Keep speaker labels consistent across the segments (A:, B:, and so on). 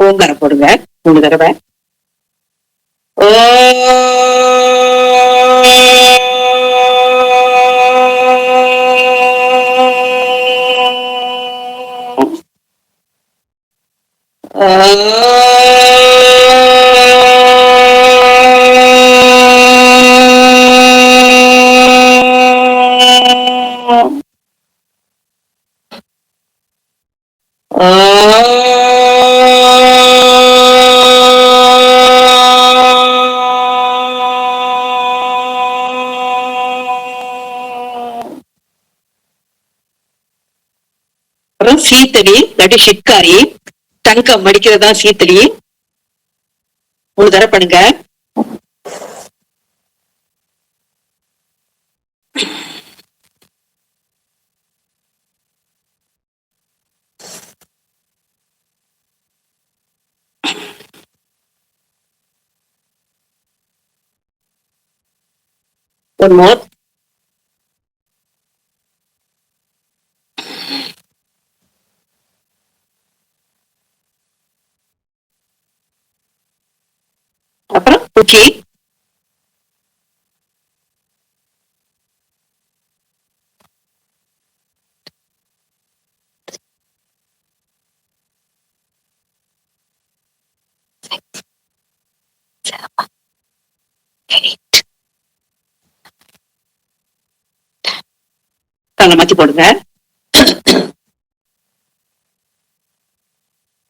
A: ஓங்கார போடுங்க 3 தடவை. ஓ அப்புறம் சீத்தடி இல்லாட்டி ஷிட்காரி, தங்கம் மடிக்கிறதா சீத்தடி 3 தடவை பண்ணுங்க. One more. அப்புறம் குக்கி, தலை மாத்தி போடுங்க.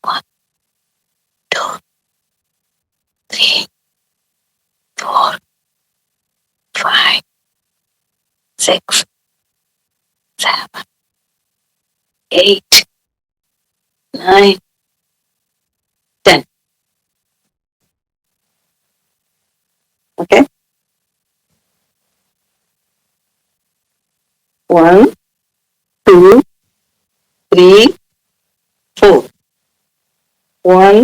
A: 1 2 3 4 5 6 7 8 9 10. Okay. 1 2 3 4. 1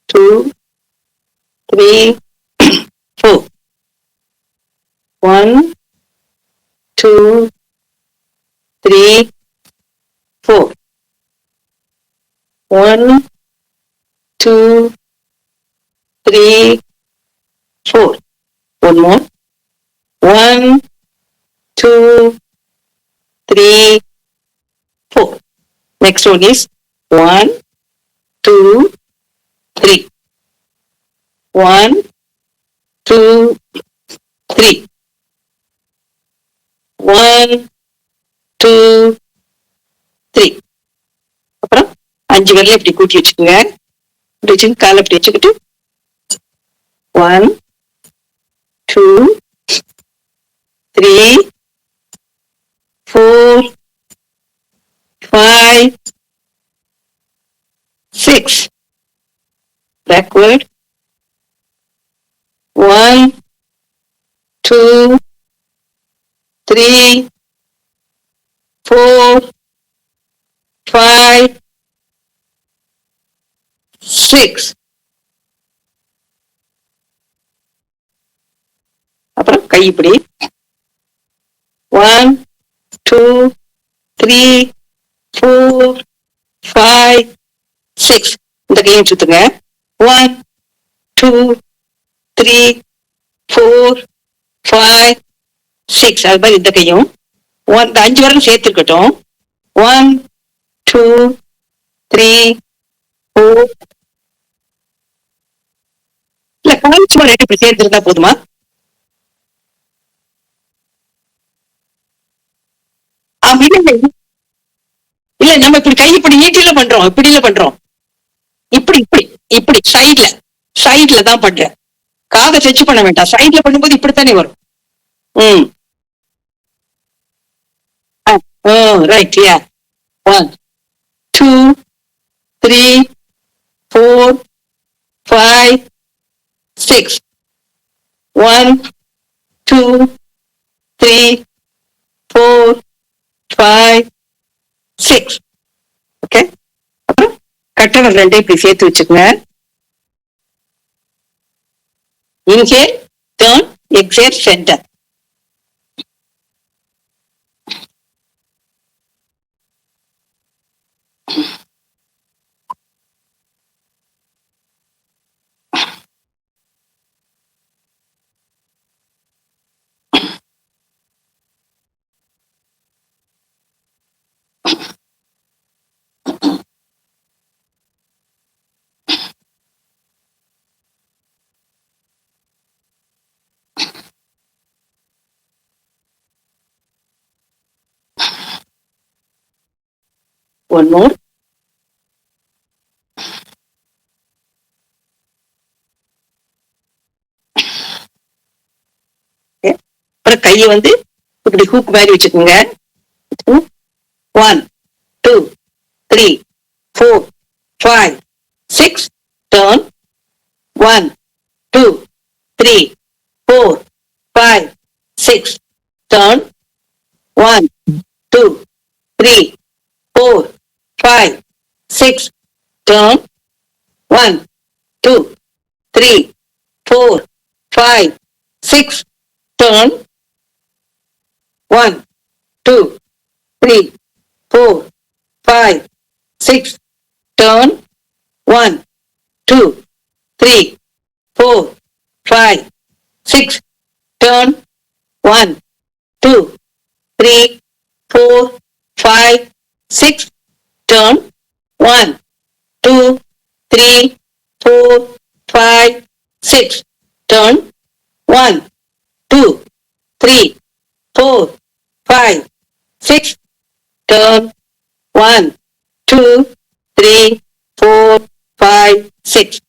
A: 2 3 4. 1 2 3 4. 1 2 3 4. One more. 1 2 3 4. Next one is 1 2 3. 1 2 3. 1 2 3. அப்புறம் 5 விரல இப்படி கூட்டி வச்சுக்கோங்க. இப்படி வச்சு காலை இப்படி வச்சுக்கிட்டு 1 2 3 4 5 6. Backward. 1 2 3 4 5 6. அப்புறம் கை இப்படி 1 2 3 4 5 6. இந்த கையை சுத்துங்க. 1 2 3 4 5 6. அது மாதிரி இந்த கையும் இந்த 5 வரலும் சேர்த்து இருக்கட்டும். 1 2 3 4. இல்ல கால் சும்மா ரெண்டு இப்படி சேர்த்து இருந்தா போதுமா? இல்ல நம்ம இப்படி கை இப்படி நீட்டில பண்றோம், இப்படில பண்றோம். இப்படி இப்படி இப்படி சைட்ல தான் பண்றேன். காதை டச் பண்ண வேண்டாம். சைட்ல பண்ணும்போது இப்படித்தானே வரும். ரைட். யா 1 2 3 4 5 6. 1 2 3 4 5 6. ஓகே. அப்புறம் கட்டவர் ரெண்டே இப்படி சேர்த்து வச்சுக்கோங்க. Inhale, turn, exhale, centre. One more. அப்புறம் கையை வந்து இப்படி ஹூக் மாதிரி வச்சுக்கோங்க. 1 2 3 4 5 6 turn. 1 2 3 4 5 6 turn. 1 2 3 4 5 6 turn. 1 2 3 4 5 6 turn. 1 2 3 4 5 6 turn. 1 2 3 4 5 6 turn. 1 2 3 4 5 6 turn. 1 2 3 4 5 6 turn. 1 2 3 4 5 6 turn. 1 2 3 4 5 6.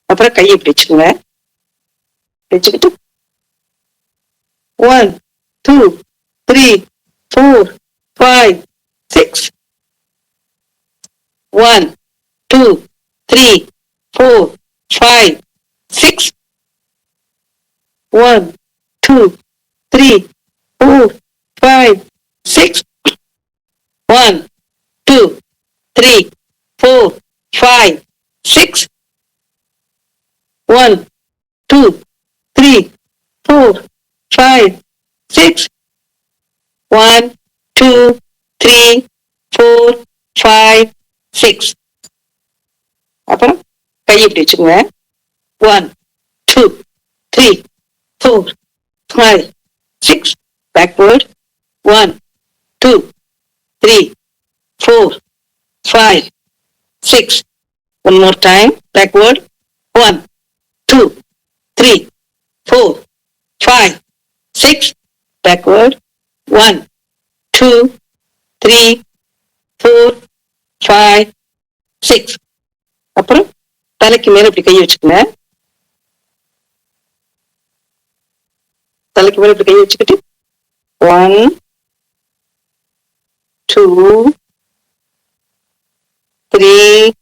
A: அப்புறம் கையை இப்படி வச்சுக்கோங்க. வச்சுக்கிட்டு 1 2 3 4 5 6. 1 2 3 4 5 6. 1 2 3 4 5 6. 1 2 3 4 5 6. 1 2 3 4 5 6. 1 2 3 4 5 6. அப்புறம் கையை இப்படி வச்சுக்கோங்க. 1 2 3 4 5 6. backward. 1 2 3 4 5 6. One more time. backward. 1 2 3 4 5 6. backward. 1 2 3 4 5 6. அப்புறம் தலைக்கு மேல இப்படி கை வச்சுக்கோங்க. தலைக்கு மேல இப்படி கை வச்சுக்கிட்டு 1 2 3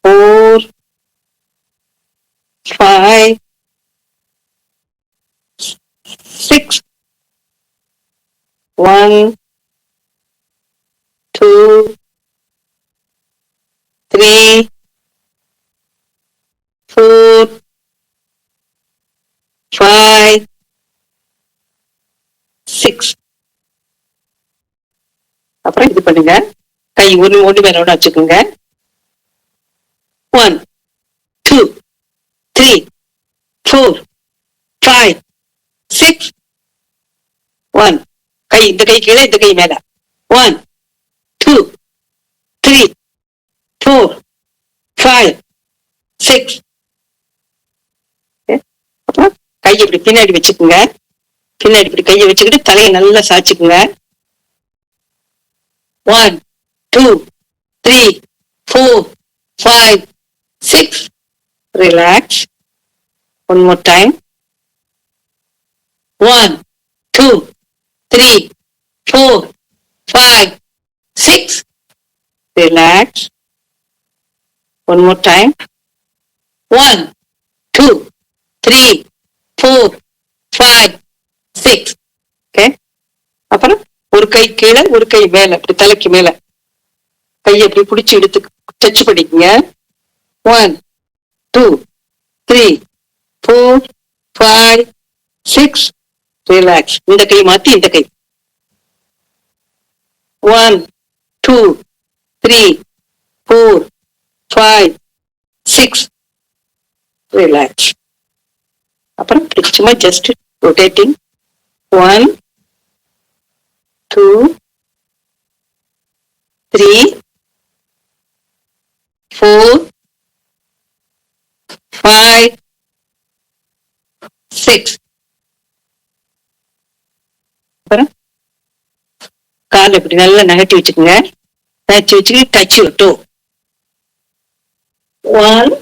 A: 4 5 6. 1 2 3 4 5 6. அப்புறம் இது பண்ணுங்க. கை ஒண்ணு மேல ஒண்ணு வச்சுக்கோங்க. 1 2 3 4 5 6. 1 கை இந்த கை கீழே, இந்த கை மேல. 1 2 3 4 5 6. அப்புறம் கையை இப்படி பின்னாடி வச்சுக்கோங்க. பின்னாடி இப்படி கையை வச்சுக்கிட்டு தலையை நல்லா சாய்ச்சிக்குங்க. 1 2 3 4 5 6. relax. One more time. 1 2 3 4 5 6. relax. One more time. 1 2 3 4 5 6. okay. அப்புறம் ஒரு கை கீழே, ஒரு கை மேல, அப்படி தலைக்கு மேல கையை அப்படி பிடிச்சி எடுத்து டச் பண்ணிக்கங்க. 1 2 3 4 5 6. ரிலாக்ஸ். இந்த கை மாத்தி இந்த கை. 1 2 3 4 5 6. ரிலாக்ஸ். அப்புறம் சும்மா ஜஸ்ட் ரொட்டேட்டிங். 1 2 3 4 5 6. அப்புறம் கால கால் இப்படி நல்லா நகட்டி வச்சுக்கோங்க. நகட்டி வச்சுக்கிட்டு டச் டோ. 1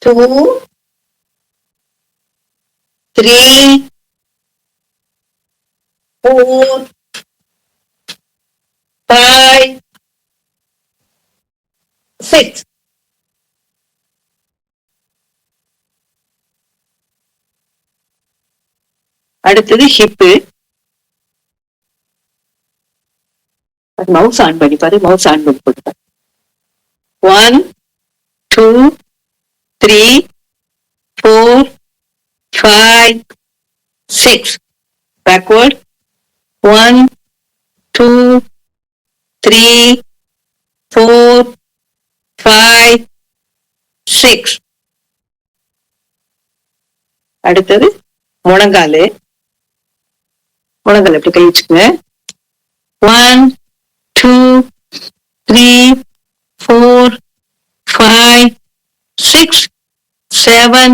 A: 2 3 4 5 6. அடுத்தது ஹிப்பு. மவுஸ் ஆன் பண்ணி பாரு. மவுஸ் ஆன் பண்ணி போட்டு 1 2 3 4 5 6. Backward. 1 2 3 4 5 6. அடுத்தது முழங்காலு. முழங்கால் எப்படி கை வச்சுக்கோங்க. 1 2 3 4 5 6 7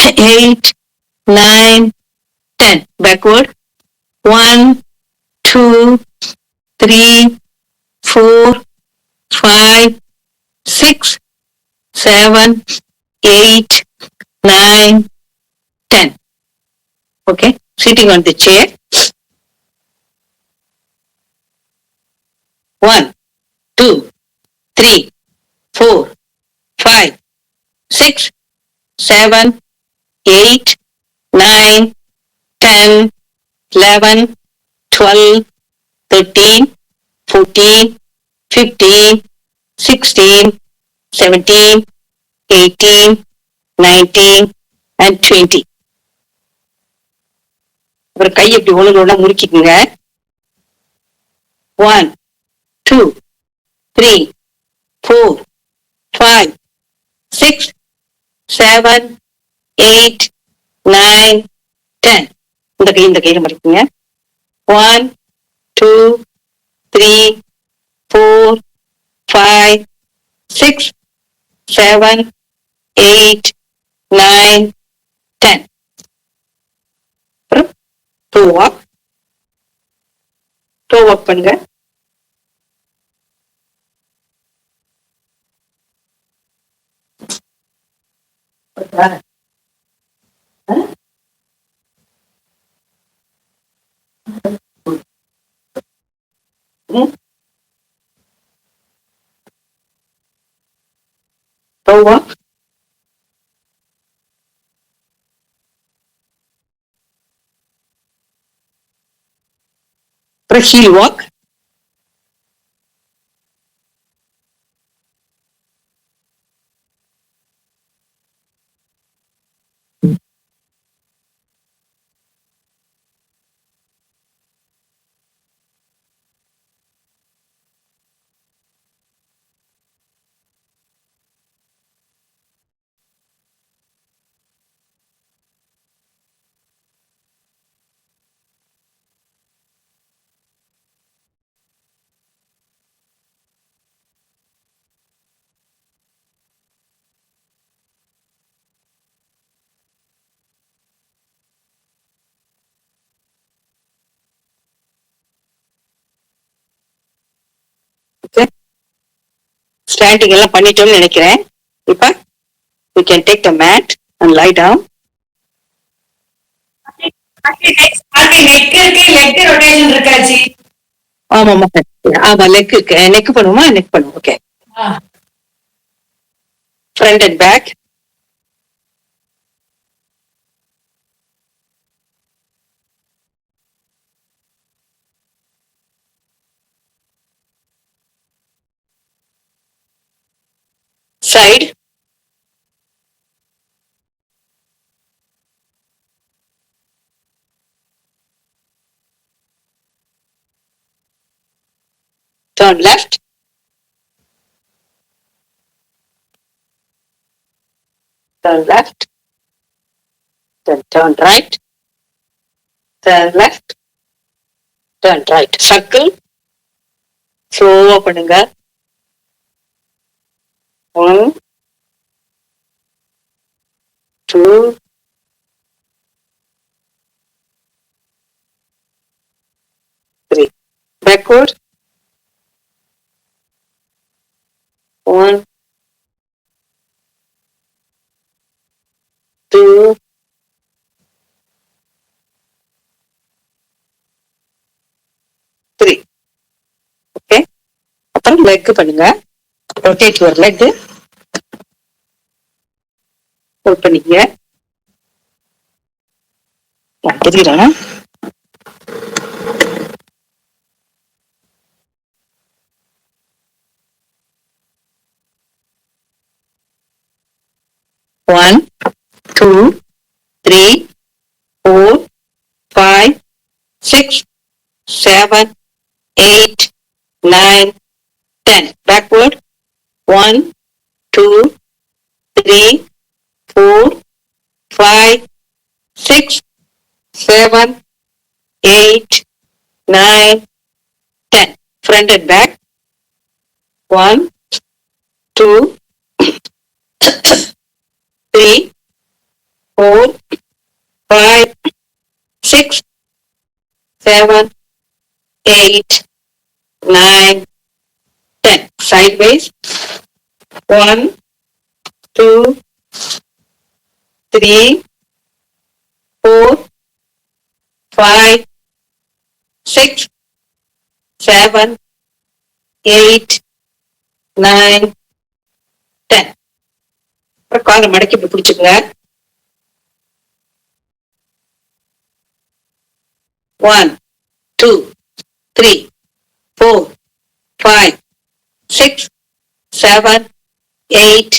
A: 8 9 10. Backward. 1 2 3 4 5 6 7 8 9 10. Okay. Sitting on the chair. 1 2 3 4 5 6 7 8 9 10 11 12 13 14 15 16 17 18 19 and 20. அப்புறம் கை எப்படி ஒழுங்கா முறுக்கிக்குங்க. 1 2 3 4 5 6 7 8 9 10. இந்த கையில மடிக்குங்க. 1 2 3 4 5 6 7 8 9 10. அப்புறம் டோ வாக். டோ வாக் பண்ணுங்க. Toe walk. Press heel walk. Standing எல்லாம் பண்ணிட்டோம்னு நினைக்கிறேன். இப்ப we can take the mat and lie down. ஆமா ஆமா லெக் இருக்கு. நெக் பண்ணுவோமா? நெக் பண்ணுவோம். Okay. Front and back. Side. Turn left. Turn left. Then turn right. Turn left. Turn right. Circle. ஸ்லோவா பண்ணுங்க. 1 2 3. backward. 1, 2, 3. ஓகே, அப்புறம் லெக் பண்ணுங்க. Rotate your leg. Hold பண்ணிக்கங்க. தெரியுறேன். One, 2, 3, 4, 5, 6, 7, 8, 9, 10. Backward. 1, 2, 3, 4, 5, 6, 7, 8, 9, 10. Front and back. 1, 2, 3, 4, 5, 6, 7, 8, 9, 10. Sideways. 1, 2, 3, 4, 5, 6, 7, 8, 9, 10. அப்புறம் காலை மடக்கி இப்படி பிடிச்சுக்கங்க. 1, 2, 3, 4, 5, 6, 7, 8,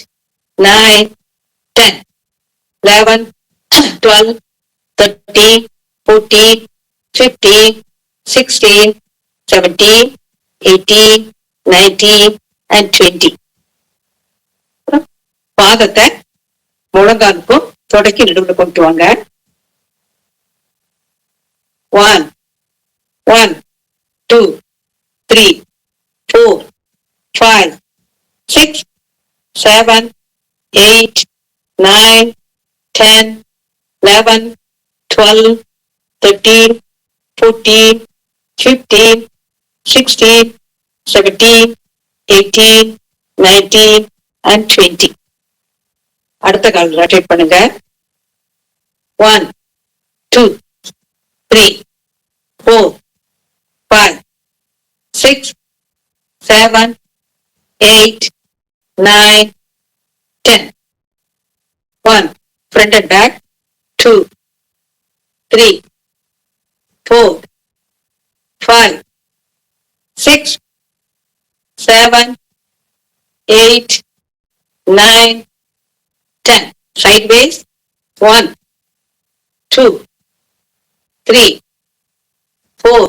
A: 9, 10, 11, 12, 13, 14, 15, 16, 17, 18, 19, and 20. பாதத்தை முழங்காலுக்கும் தொடக்கி நடுவில் கொண்டு வாங்க. 1, 1, 2, 3, 4, 5, 6, 7, 8, 9, 10, 11, 12, 13, 14, 15, 16, 17, 18, 19, and 20. அடுத்த கால் ரொட்டேட் பண்ணுங்க. 1, 2, 3, 4, 5, 6, 7, 8, 9, 10. 1, front and back. 2, 3, 4, 5, 6, 7, 8, 9, 10. Sideways. 1, 2, 3, 4,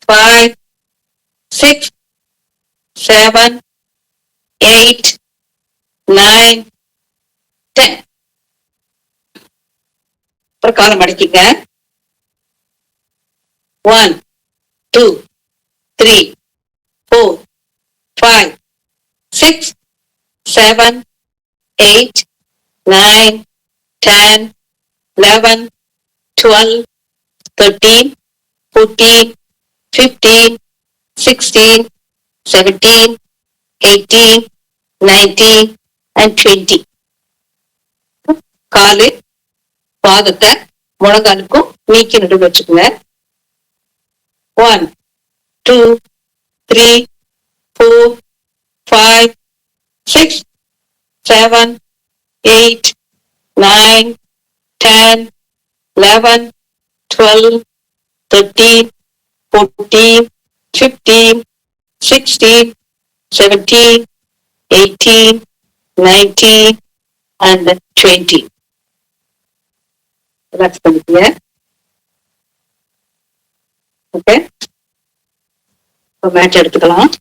A: 5, 6, 7, 8, 9, 10. அப்புறம் காலை மடக்கிங்க. 1, 2, 3, 4, 5, 6, 7, 8, 9, 10, 11, 12, 13, 14, 15, 16, 17, 18, 19, and 20. காலு பாதத்தை முழங்காலுக்கும் நீக்கி நடுவு வச்சுக்கோங்க. 1, 2, 3, 4, 5, 6, 7, 8, 9, 10, 11, 12, 13, 14, 15, 16, 17, 18, 19, and 20. ரிலாக்ஸ் பண்ணிக்கங்க. ஓகே, மேட்ச் எடுத்துக்கலாம்.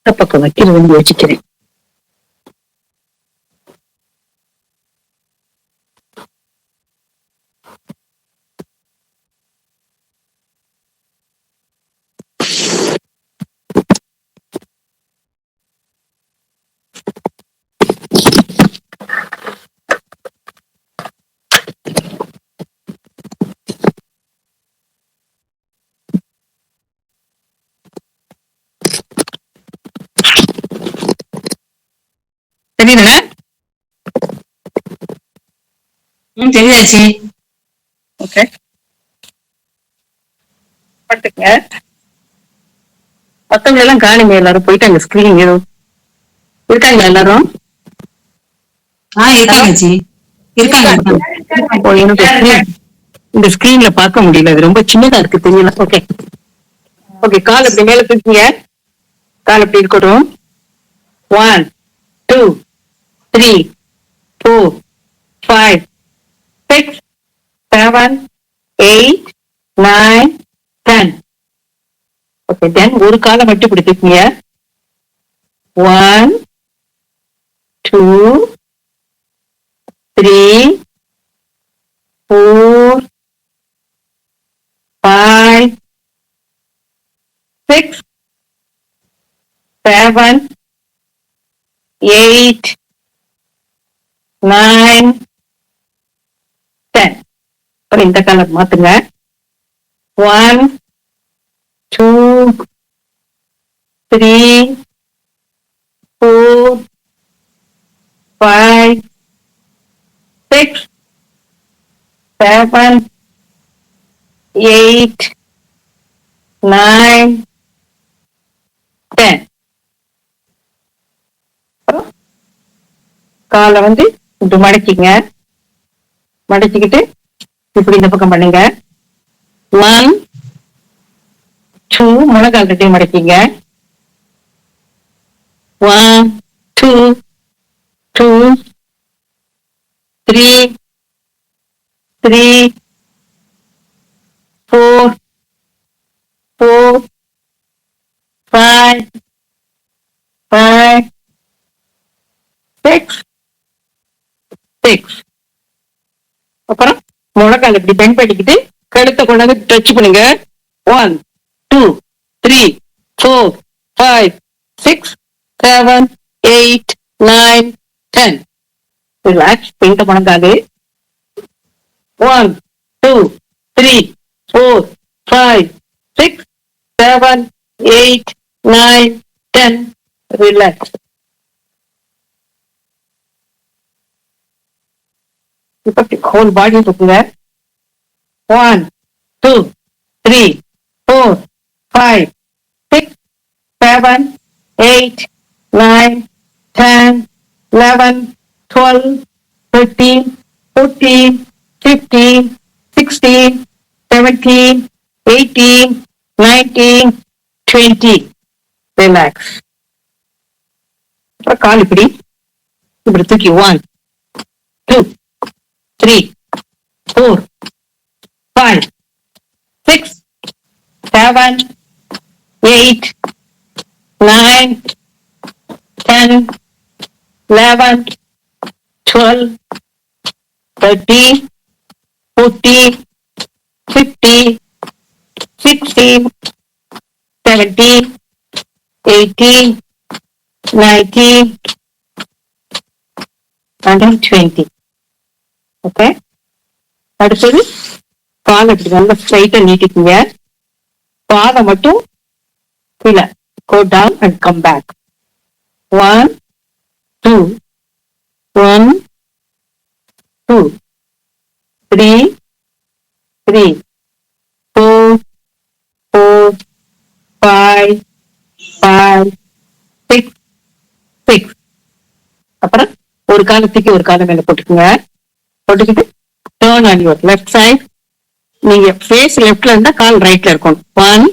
A: பக்கம் வைக்கிறது யோசிக்கிறேன். தெரியுதுல?
B: தெரியாச்சு.
A: ஓகே, பாத்துங்க. மத்தவங்க எல்லாம் காணுங்க, எல்லாரும் போயிட்டாங்க. ஸ்கிரீன் ஏதோ இருக்காங்களா எல்லாரும்?
B: இருக்காங்கச்சி. இருக்காங்க.
A: ஓ, எனக்கு இந்த ஸ்கிரீன்ல பார்க்க முடியல, அது ரொம்ப சின்னதா இருக்கு, தெரியல. ஓகே ஓகே, கால் அப்படி மேல தூக்கிங்க. கால் அப்படி இருக்கட்டும். 1 2 3 4 5 6 7 8 9 10. ஓகே, தென் ஒரு காலை மட்டும் இப்படி தூக்கிங்க. 1 2 3 4 5 6 7 8 9 10. அப்புறம் இந்த கலர் மாத்துங்க. 1 2 3 4 5 6 7 8 9 10. காலை இப்படி மடக்கிங்க. மடக்கிக்கிட்டு இப்படி இந்த பக்கம் பண்ணுங்க. 1 2 முழங்கால் ரெண்டையும் மடக்கிங்க. 1 2 2 3 3 4 4 5 5 6 6. அப்புறம் முழங்கால் இப்படி பெண்ட் பண்ணிக்கிட்டு கழுத்தை கொண்டாந்து டச் பண்ணுங்க. 1 2 3 4 5 6 7 8 9 10. ரிலாக்ஸ். இந்த முழங்காலு. 1 2 3 4 5 6 7 8 9 10. ரிலாக்ஸ். இப்ப ஹோல் பாடி தூக்குங்க. 1 2 3 4 5 6 7 8 9 10 11 12 13 14 15 16 17 18 19 20. ரிலாக்ஸ். கால் இப்படி தூக்கி 1 2 3 4 5 6 7 8 9 10 11 12 13 14 15 16 17 18 19 and 20. ஓகே, அடுத்தது கால் அப்படி நல்லா ஸ்ட்ரைட்டா நீட்டிக்குங்க. பாதம் மட்டும் கீழே. Go down and come back. 1 2 1 2 3 3 4 4 5 5 6 6. அப்புறம் ஒரு காலத்துக்கு ஒரு காலம் மேல போட்டுக்குங்க. போட்டுக்கிட்டு turn on your left side. நீங்க ஃபேஸ் லெஃப்ட்ல இருந்தா கால் ரைட்ல இருக்கும். 1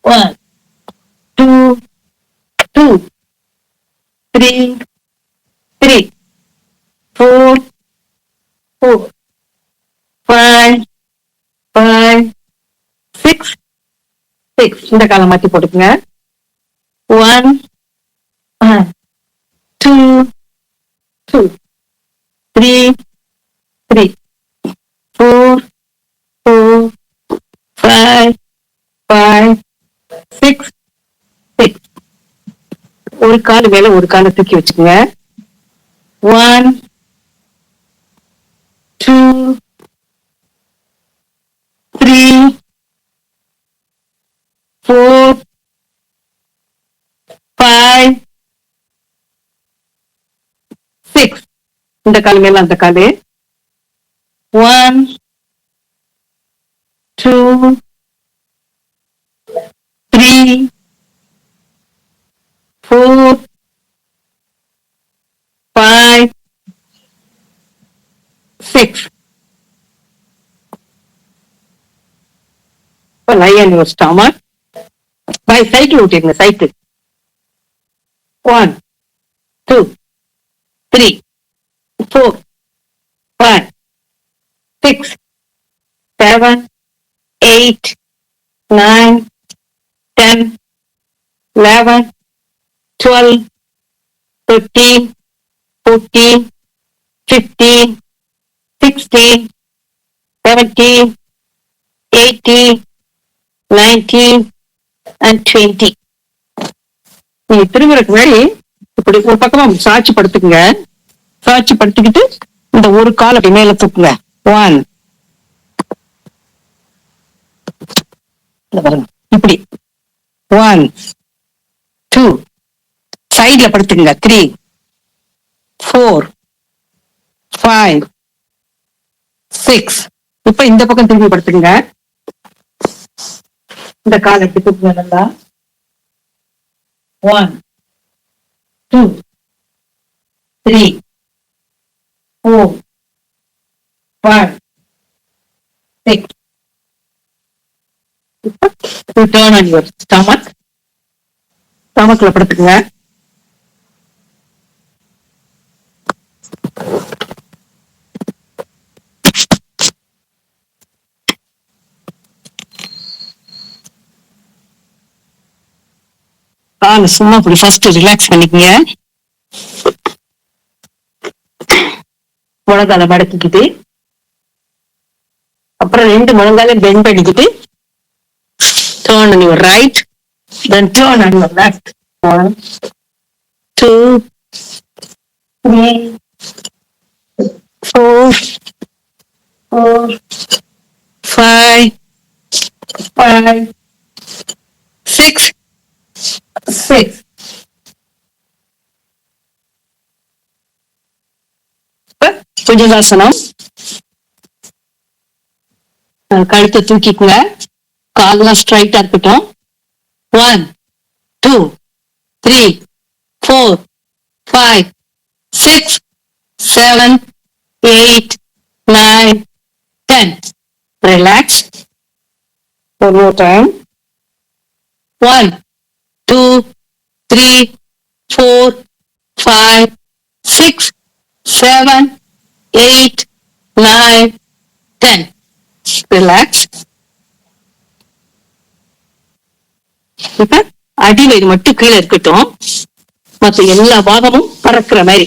A: 1 2 2 3 3 4 4 5 5 6 6. இந்த காலம் மாத்தி போட்டுக்குங்க. One, two, two, three, three, four, four, five, five, six, six. ஒரு கால் மேல ஒரு காலை தூக்கி வச்சுக்கோங்க. One, two, three, four, five, six. இந்த கால் மேல அந்த காலு. One, two, three, four, five, six. Lie on your stomach. By cycle ஓட்டிருங்க, cycle. One, two, three, four, five, six, seven, eight, nine, 10, 11, 12, 13, 14, 15, 16, 17, 18, 19, and 20. நீங்க திரும்புறதுக்கு முன்னாடி இப்படி ஒரு பக்கமா சாட்சி படுத்துக்குங்க. சாட்சி படுத்துக்கிட்டு இந்த ஒரு கால் அப்படி மேல தூக்குங்க. ஒன், இப்படி. ஒன், டூ, சைட்ல படுத்துக்குங்க. Three, four, five, six. இப்ப இந்த பக்கம் திரும்பி படுத்துக்குங்க. இந்த கால் எப்படி தூக்குங்க நல்லா. One, two, three, four, five, six. இப்போ turn on your stomach. ஸ்டமக்ல படுத்துக்குங்க. சும்மா இப்படி ஃபர்ஸ்ட் ரிலாக்ஸ் பண்ணிக்கங்க. முழங்கால மடக்கிக்கிட்டு அப்புறம் ரெண்டு முழங்கால பெண்ட் பண்ணிக்கிட்டு turn on your right, then turn on your left. 1, 2, 3, 4, 5, 6, 6. Bhujangasana. கழுத்தை தூக்கிக்குங்க. காலெல்லாம் ஸ்ட்ரைட்டா இருக்கட்டும். 1, 2, 3, 4, 5, 6, 7, 8, 9, 10. Relax. One more time. 1, 2, 3, 4, 5, 6, 7, 8, 9, 10. Relax. இப்ப அடிவயிறு மட்டும் கீழே இருக்கட்டும். மத்த எல்லா பாகமும் பறக்கிற மாதிரி.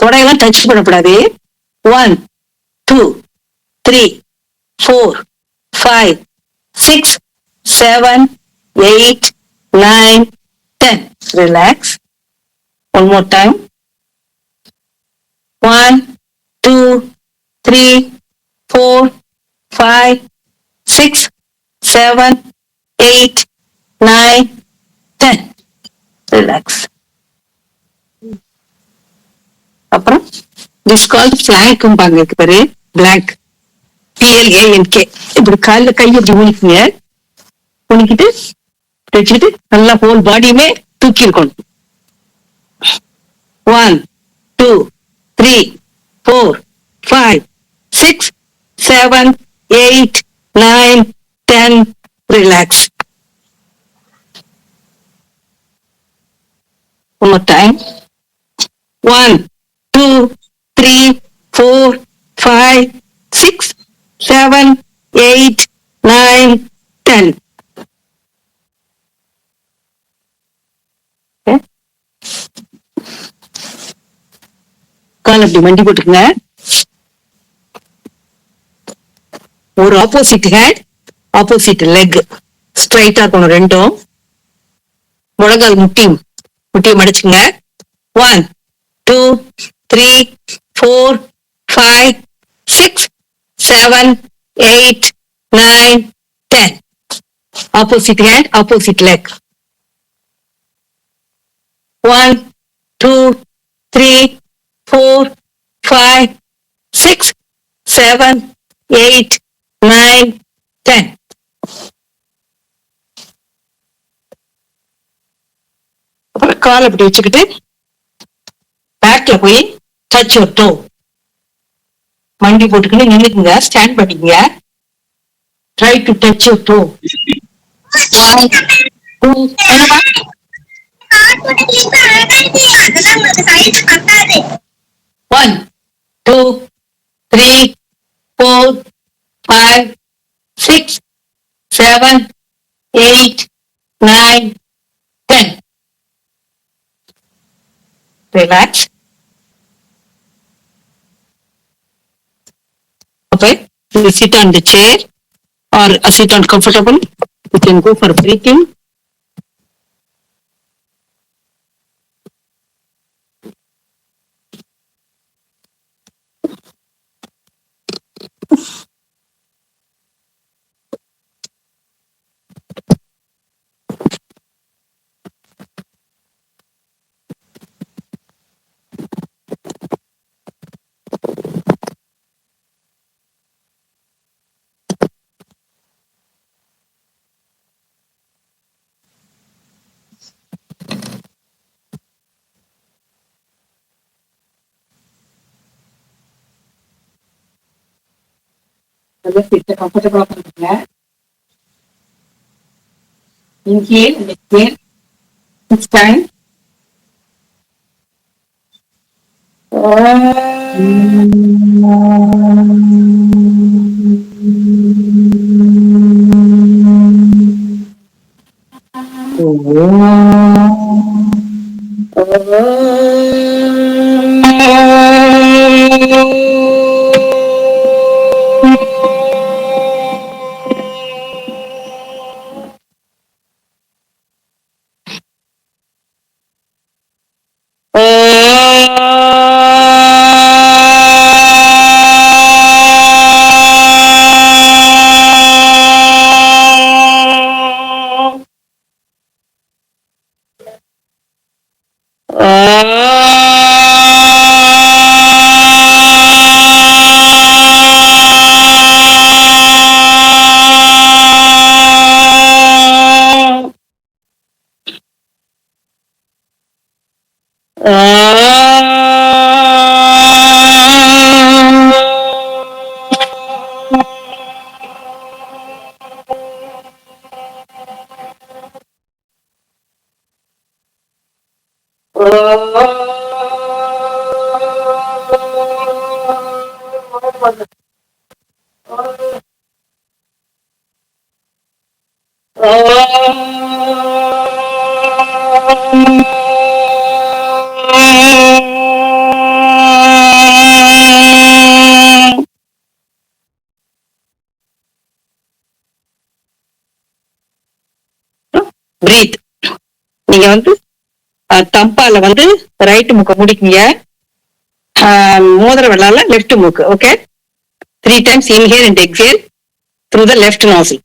A: தொடையெல்லாம் டச் பண்ணக்கூடாது. 1, 2, 3, 4, 5, 6, 7, 8, 9, 10. Relax. One more time. 1, 2, 3, 4, 5, 6, 7, 8, 9, 10. Relax. அப்புறம் this called flank பாங்க பாரு. blank. PLANK. இப்படி கால்ல கை இப்படி ஊனிக்குங்க. ஊனிக்கிட்டு வச்சுக்கிட்டு நல்லா ஹோல் பாடியுமே தூக்கி இருக்கணும். 1, 2, 3, 4, 5, 6, 7, 8, 9, 10. Relax. One more time. 1, 2, 3, 4, 5, 6, 7, 8, 9, 10. இப்படி மண்டி போட்டுக்குங்க. ஒரு ஆப்போசிட் ஹேண்ட் ஆப்போசிட் லெக் ஸ்ட்ரைட்டா இருக்கணும் ரெண்டும். முழங்கால் முட்டியை மடிச்சுங்க. 1 2 3 4 5 6 7 8 9 10. Opposite hand, opposite leg. 1 2 3 4 5 6 7 8 9 10. அப்புறம் கால் அப்படி வச்சுக்கிட்டு பேக்ல போய் டச் யுவர் டோ. மண்டி போட்டுக்கிட்டு நின்னுக்குங்க. ஸ்டாண்ட் பண்ணிக்கங்க. Try to touch your toe. One two three four five six seven eight nine 10. Relax. Okay, you sit on the chair or sit on comfortable. You can go for breathing. Sit comfortable பண்ணுங்க. Inhale and exhale. 6 times. Breathe. நீங்க வந்து தம்பால வந்து right மூக்க முடிக்கீங்க. மோதிர விரலால left மூக்கு. Okay, 3 times inhale and exhale through the left nostril.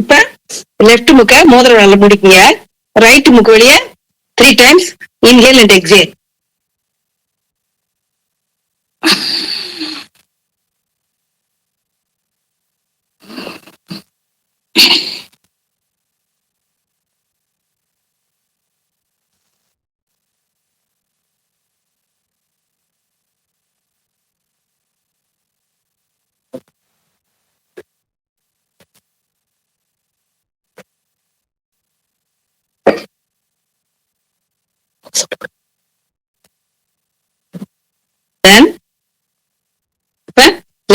A: இப்ப left முக்க மோதிர விரலால முடிக்கீங்க. ரைட் மூக்கு வெளியே 3 times inhale and exhale.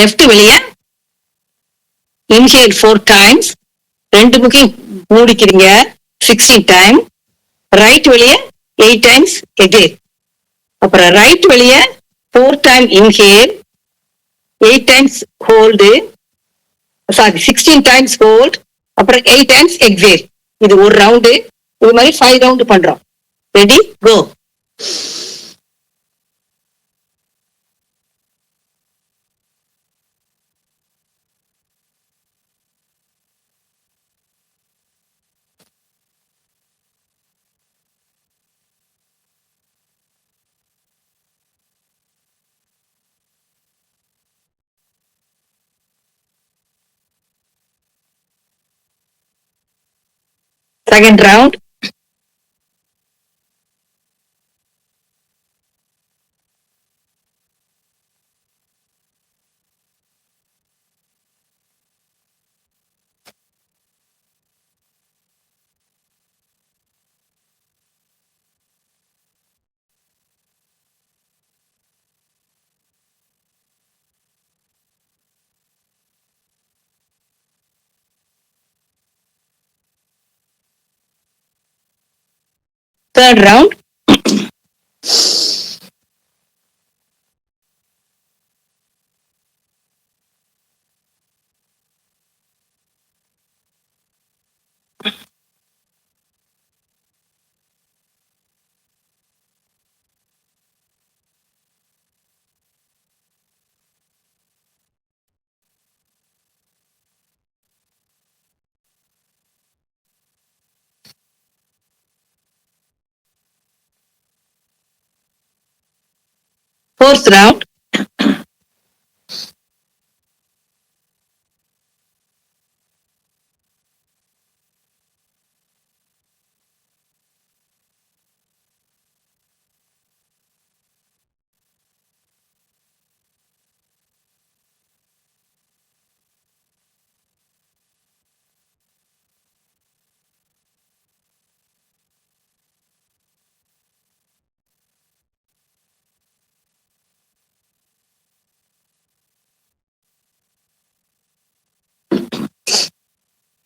A: Left வெளியே இன்ஹேல் 4 times, ரெண்டு முக்கையும் மூடிக்கிறீங்க 16 டைம். ரைட் வெளியே 8 times again. அப்புறம் ரைட் வெளியே 4 time inhale, 8 times hold, sorry 16 times hold, அப்புறம் 8 times எக்ஸேல். இது ஒரு ரவுண்டு. இது மாதிரி 5 ரவுண்டு பண்றோம். Ready, go. Second round. Third round. Fourth round.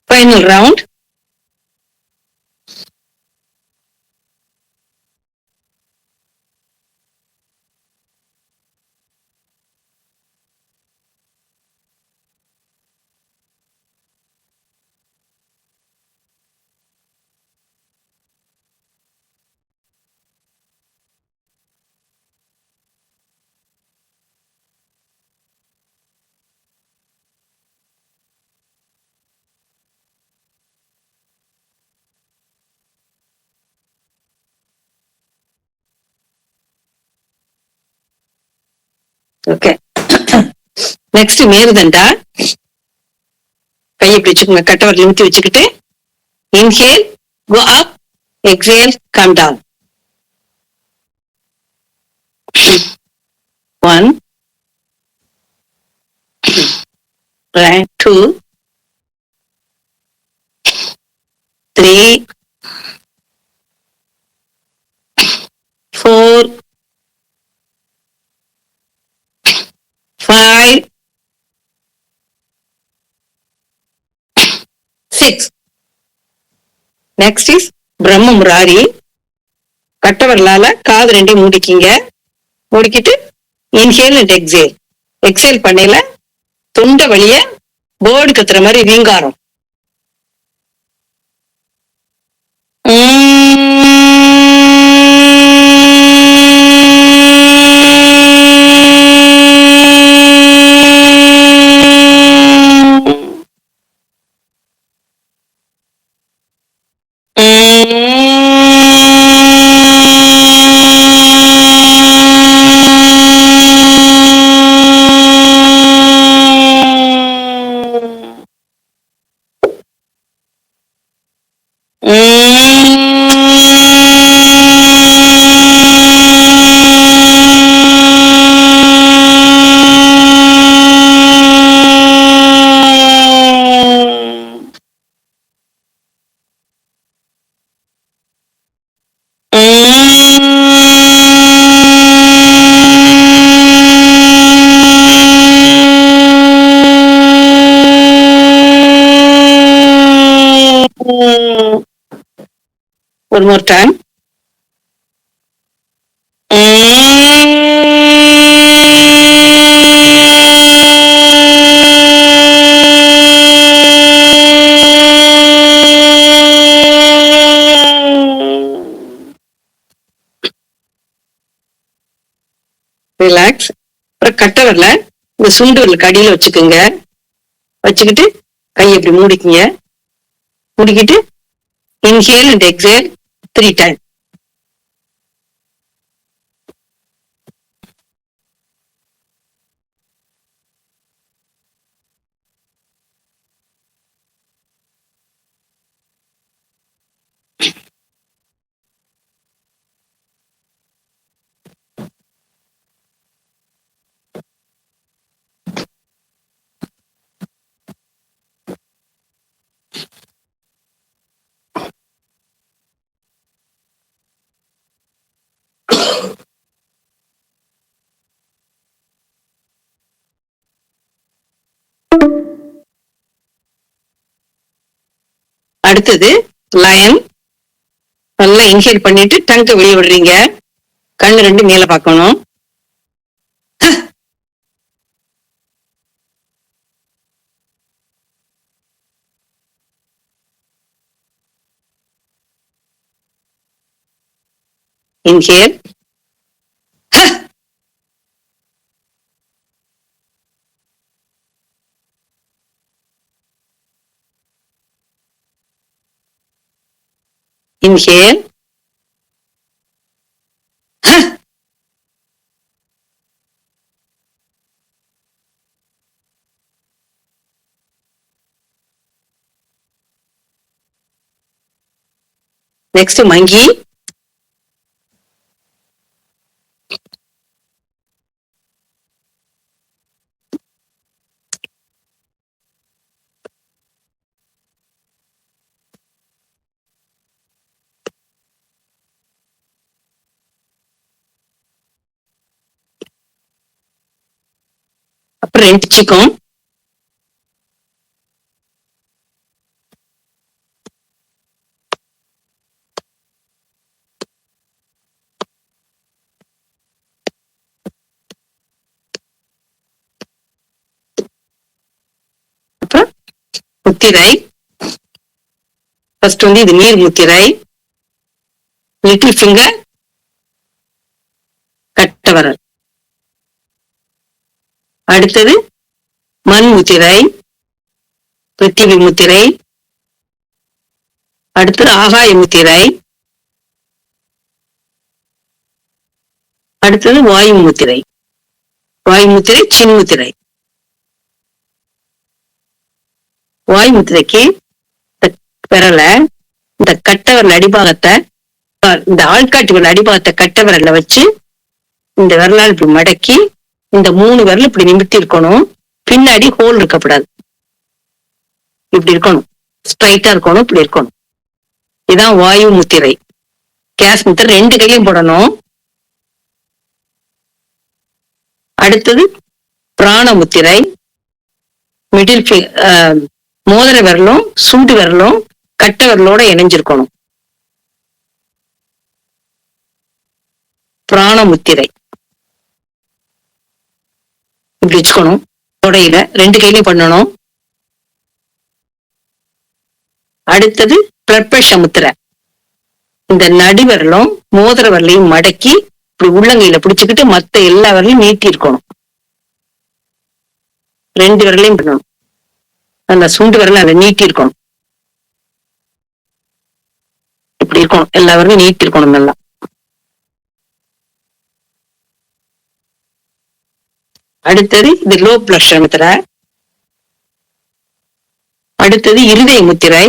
A: Final round. Okay. Next மேருதண்டா. கையை பிடிச்சுக்கோங்க, கட்டவர் நிமித்தி வச்சுக்கிட்டு inhale, go up, exhale, come down. 1, 2, 3, 4, 5, 6. Next is பிரம்ம முராரி. கட்டவரலால காது ரெண்டையும் மூடிக்கிங்க. மூடிக்கிட்டு இன்ஹேல் அண்ட் எக்ஸேல். எக்ஸேல் பண்ணையில தொண்டை வழிய பேர்டு கத்துற மாதிரி ரீங்காரம். One more time. ரிலாக்ஸ். அப்புறம் கட்டை வரல இந்த சுண்டு வரல கடியில வச்சுக்கோங்க. வச்சுக்கிட்டு கையை இப்படி மூடிக்குங்க. மூடிக்கிட்டு இன்ஹேல் அண்ட் எக்ஸேல் 3 times. அடுத்தது லயன். நல்லா இன்ஹேல் பண்ணிட்டு டங்க வெளியே விடுறீங்க. கண்ணு 2 மேல பார்க்கணும். இன்ஹேல். Inhale. Next monkey. அப்புறம் 2 சிக்கம். அப்புறம் முத்திரை. ஃபர்ஸ்ட் இது நீர் முத்திரை. லிட்டில் ஃபிங்கர், கட்டை விரல். அடுத்தது மண் முத்திரை, பிருத்திவி முத்திரை. அடுத்தது ஆகாய முத்திரை. அடுத்தது வாயு முத்திரை. வாயு முத்திரை, சின் முத்திரை. வாயு முத்திரைக்கு விரல இந்த கட்டை விரல் அடிபாகத்தை, இந்த ஆள்காட்டி விரல் அடிபாகத்தை கட்டை விரல்ல வச்சு இந்த விரலால் இப்படி மடக்கி இந்த 3 விரல் இப்படி நிமித்தி இருக்கணும். பின்னாடி ஹோல் இருக்கக்கூடாது. இப்படி இருக்கணும், ஸ்ட்ரைட்டா இருக்கணும், இப்படி இருக்கணும். இதான் வாயு முத்திரை. கேஸ் முத்திரை 2 கையிலையும் போடணும். அடுத்தது பிராண முத்திரை. மிடில் மோதிர விரலும் சுண்டு விரலும் கட்டை விரலோட இணைஞ்சிருக்கணும். பிராண முத்திரை இப்படி வச்சுக்கணும். தொடையில 2 கையிலையும் பண்ணணும். அடுத்தது பிரபஷ முத்திரை. இந்த நடுவிரலும் மோதிர விரலையும் மடக்கி இப்படி உள்ளங்கையில பிடிச்சுக்கிட்டு மத்த எல்லா விரலையும் நீட்டி இருக்கணும். 2 விரலையும் பண்ணணும். அந்த சுண்டு விரல அதை நீட்டி இருக்கணும். இப்படி இருக்கணும். எல்லா விரலையும் நீட்டி இருக்கணும் நல்லா. அடுத்தது இது லோ பிளஷர் முத்திரை. அடுத்தது இருதய முத்திரை.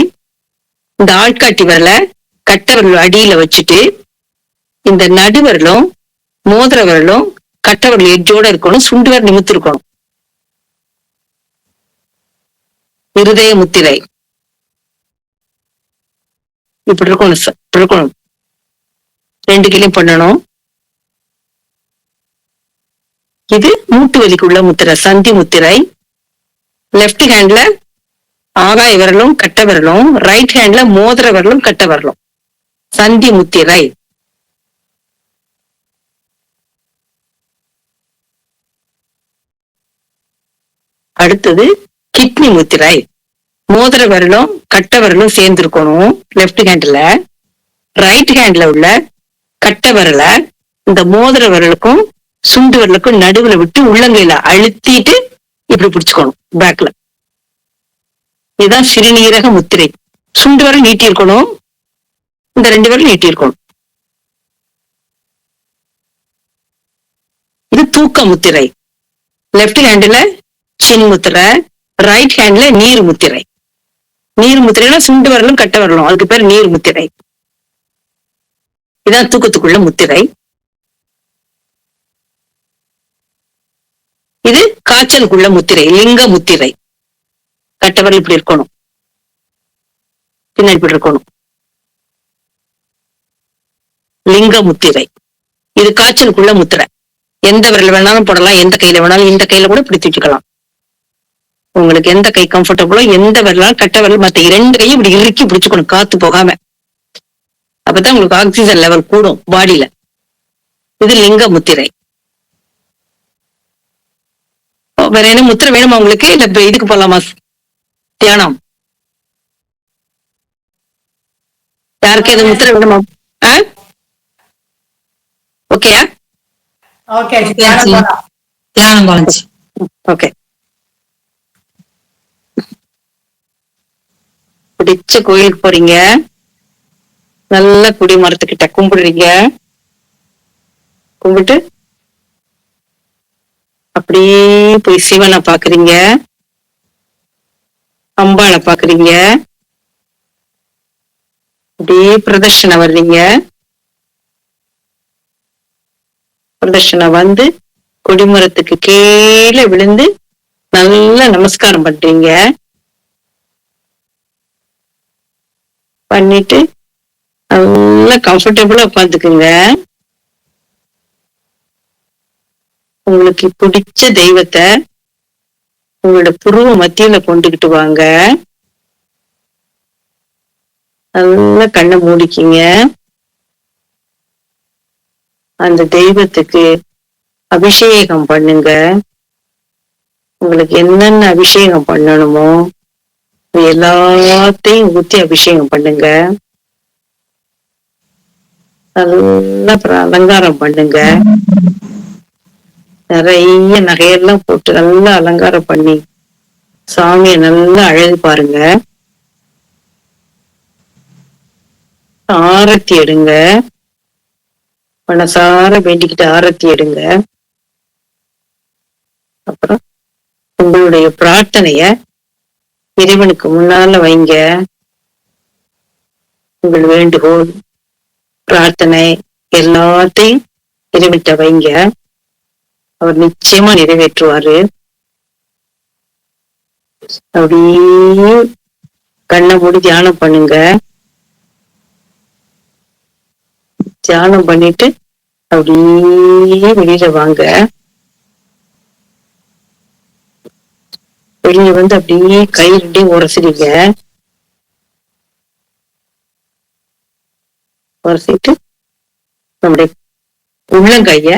A: இந்த ஆள்காட்டி விரல கட்டை விரல் அடியில வச்சுட்டு இந்த நடுவிரலும் மோதிர விரலும் கட்டை விரல் எட்ஜோட இருக்கணும். சுண்டு விரல் நிமித்து இருக்கணும். இருதய முத்திரை இப்படி இருக்கணும். இப்படி இருக்கணும். 2 கையிலையும் பண்ணணும். இது மூட்டு வலிக்குள்ள முத்திரை, சந்தி முத்திரை. லெப்ட் ஹேண்ட்ல ஆகாய விரலும் கட்ட விரலும், ரைட் ஹேண்ட்ல மோதிர விரலும் கட்ட விரலும், சந்தி முத்திரை. அடுத்தது கிட்னி முத்திரை. மோதிர விரலும் கட்ட விரலும் சேர்ந்து இருக்கணும் லெப்ட் ஹேண்ட்ல. ரைட் ஹேண்ட்ல உள்ள கட்ட விரல இந்த மோதிர விரலுக்கும் சுண்டு விரலுக்கும் நடுவுல விட்டு உள்ளங்கையில அழுத்திட்டு இப்படி பிடிச்சுக்கணும் பேக்ல. இதுதான் சிறுநீரக முத்திரை. சுண்டு விரல் நீட்டி இருக்கணும், இந்த 2 விரல் நீட்டி இருக்கணும். இது தூக்க முத்திரை. லெப்ட் ஹேண்ட்ல சின் முத்திரை, ரைட் ஹேண்ட்ல நீர் முத்திரை. நீர் முத்திரைனா சுண்டு விரலும் கட்ட விரலும், அதுக்கு பேர் நீர் முத்திரை. இதான் தூக்கத்துக்குள்ள முத்திரை. இது காய்ச்சலுக்குள்ள முத்திரை, லிங்க முத்திரை. கட்டவரல் இப்படி இருக்கணும், பின்னாடி இப்படி இருக்கணும், லிங்க முத்திரை. இது காய்ச்சலுக்குள்ள முத்திரை. எந்த விரல் வேணாலும் போடலாம், எந்த கையில வேணாலும், இந்த கையில கூட பிடித்து வச்சுக்கலாம். உங்களுக்கு எந்த கை கம்ஃபர்டபுளோ எந்த விரலாலும் கட்ட விரல் மத்த 2 கையும் இப்படி இறுக்கி பிடிச்சுக்கணும் காத்து போகாம. அப்பதான் உங்களுக்கு ஆக்சிஜன் லெவல் கூடும் பாடியில. இது லிங்க முத்திரை. வேற என்ன முத்திரை வேணுமா உங்களுக்கு, இல்ல இதுக்கு போலாமா தியானம்? யாருக்கு எது முத்திரை வேணுமா? ஓகேயா?
B: தியானம் போலாச்சு.
A: ஓகே. பிடிச்ச கோயிலுக்கு போறீங்க, நல்ல குடி மரத்துக்கிட்ட கும்பிடுறீங்க. கும்பிட்டு அப்படியே போய் சிவனை பாக்குறீங்க, அம்பாளை பாக்குறீங்க. அப்படியே பிரதட்சணை வர்றீங்க. பிரதட்சணை வந்து கொடிமரத்துக்கு கீழே விழுந்து நல்ல நமஸ்காரம் பண்றீங்க. பண்ணிட்டு நல்லா கம்ஃபர்டபுளா உட்காந்துக்குங்க. உங்களுக்கு பிடிச்ச தெய்வத்தை உங்களோட புருவ மத்தியில கொண்டுகிட்டு வாங்க. நல்லா கண்ணை மூடிக்கிங்க. அந்த தெய்வத்துக்கு அபிஷேகம் பண்ணுங்க. உங்களுக்கு என்னென்ன அபிஷேகம் பண்ணணுமோ எல்லாத்தையும் ஊத்தி அபிஷேகம் பண்ணுங்க. நல்லா அலங்காரம் பண்ணுங்க. நிறைய நகையெல்லாம் போட்டு நல்லா அலங்காரம் பண்ணி சாமியை நல்லா அழகு பாருங்க. ஆரத்தி எடுங்க. மனசார வேண்டிக்கிட்டு ஆரத்தி எடுங்க. அப்புறம் உங்களுடைய பிரார்த்தனைய இறைவனுக்கு முன்னால வைங்க. உங்கள் வேண்டுகோள் பிரார்த்தனை எல்லாத்தையும் இறைவன்கிட்ட வைங்க. அவர் நிச்சயமா நிறைவேற்றுவாரு. அப்படியே கண்ணை மூடி தியானம் பண்ணுங்க. தியானம் பண்ணிட்டு அப்படியே வெளியில வாங்க. வெளியே வந்து அப்படியே கை 2 உரசிடுங்க. உரசிட்டு நம்முடைய உள்ளங்கைய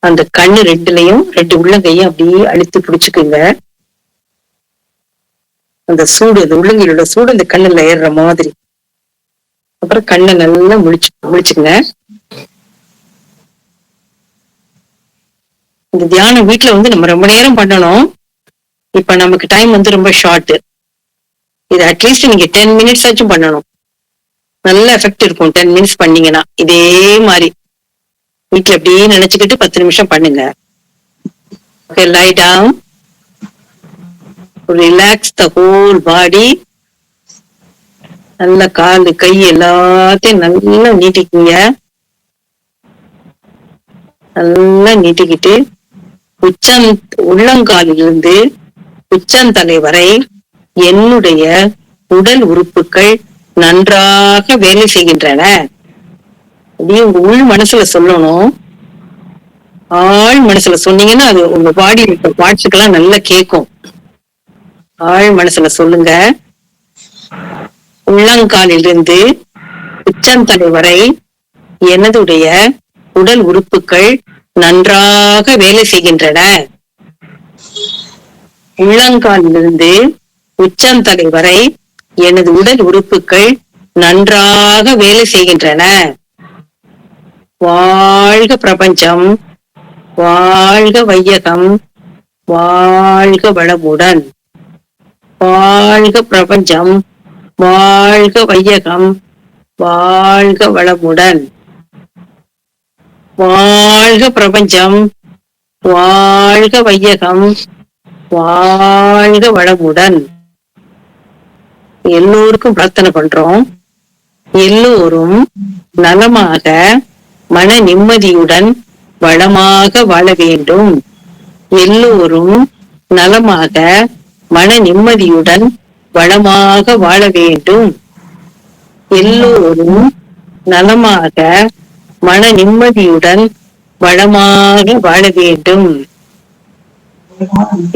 A: அந்த கண்ணு 2லயும் 2 உள்ளங்கையும் அப்படியே அழுத்தி பிடிச்சுக்குங்க. அந்த சூடு, அந்த உள்ளங்கையோட சூடு அந்த கண்ணுல ஏறுற மாதிரி. அப்புறம் கண்ணை நல்லா முழிச்சுக்குங்க. இந்த தியானம் வீட்டுல வந்து நம்ம ரொம்ப நேரம் பண்ணணும். இப்ப நமக்கு டைம் வந்து ரொம்ப ஷார்ட். இது அட்லீஸ்ட் நீங்க 10 மினிட்ஸ் ஆச்சும் பண்ணணும். நல்ல எஃபெக்ட் இருக்கும் 10 மினிட்ஸ் பண்ணீங்கன்னா. இதே மாதிரி வீட்டுல அப்படியே நினைச்சுக்கிட்டு 10 நிமிஷம் பண்ணுங்க. Okay, lie down, relax the whole body. நல்ல காலு கை எல்லாத்தையும் நல்லா நீட்டிக்கிங்க. நல்லா நீட்டிக்கிட்டு உள்ளங்காலிலிருந்து உச்சந்தலை வரை என்னுடைய உடல் உறுப்புகள் நன்றாக வேலை செய்கின்றன. அப்படியே உங்க உள் மனசுல சொல்லணும். ஆழ் மனசுல சொன்னீங்கன்னா அது உங்க பாடி இருக்க பார்ட்ஸுக்கெல்லாம் நல்லா கேட்கும். ஆழ் மனசுல சொல்லுங்க. உள்ளங்காலிலிருந்து உச்சந்தலை வரை எனதுடைய உடல் உறுப்புகள் நன்றாக வேலை செய்கின்றன. உள்ளங்காலிலிருந்து உச்சந்தலை வரை எனது உடல் உறுப்புகள் நன்றாக வேலை செய்கின்றன. வாழ்க பிரபஞ்சம், வாழ்க வையகம், வாழ்க வளமுடன். வாழ்க பிரபஞ்சம், வாழ்க வையகம், வாழ்க வளமுடன். வாழ்க பிரபஞ்சம், வாழ்க வையகம், வாழ்க வளமுடன். எல்லோருக்கும் பிரார்த்தனை பண்றோம். எல்லோரும் நலமாக மன நிம்மதியுடன் வளமாக வாழ வேண்டும். எல்லோரும் நலமாக மன நிம்மதியுடன் வளமாக வாழ வேண்டும். எல்லோரும் நலமாக மன நிம்மதியுடன் வளமாக வாழ வேண்டும்.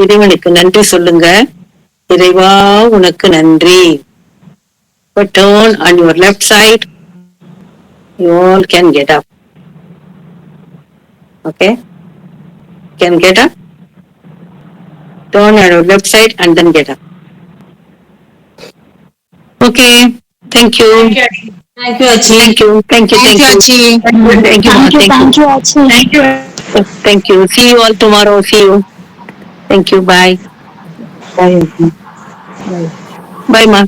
A: இறைவனுக்கு நன்றி சொல்லுங்க. இறைவா உனக்கு நன்றி. But turn on your left side. You all can get up. Okay? Can get up? Turn on your left side and then get up. Okay. Thank you.
B: Thank you, Achi.
A: Thank you. Thank you.
B: Thank you, Achi.
A: Thank you. Thank you.
C: Thank you, Achi.
B: Thank you.
A: Thank you. See you all tomorrow. See you. Thank you. Bye.
C: Bye, Achi. Bye.
A: Bye, Ma.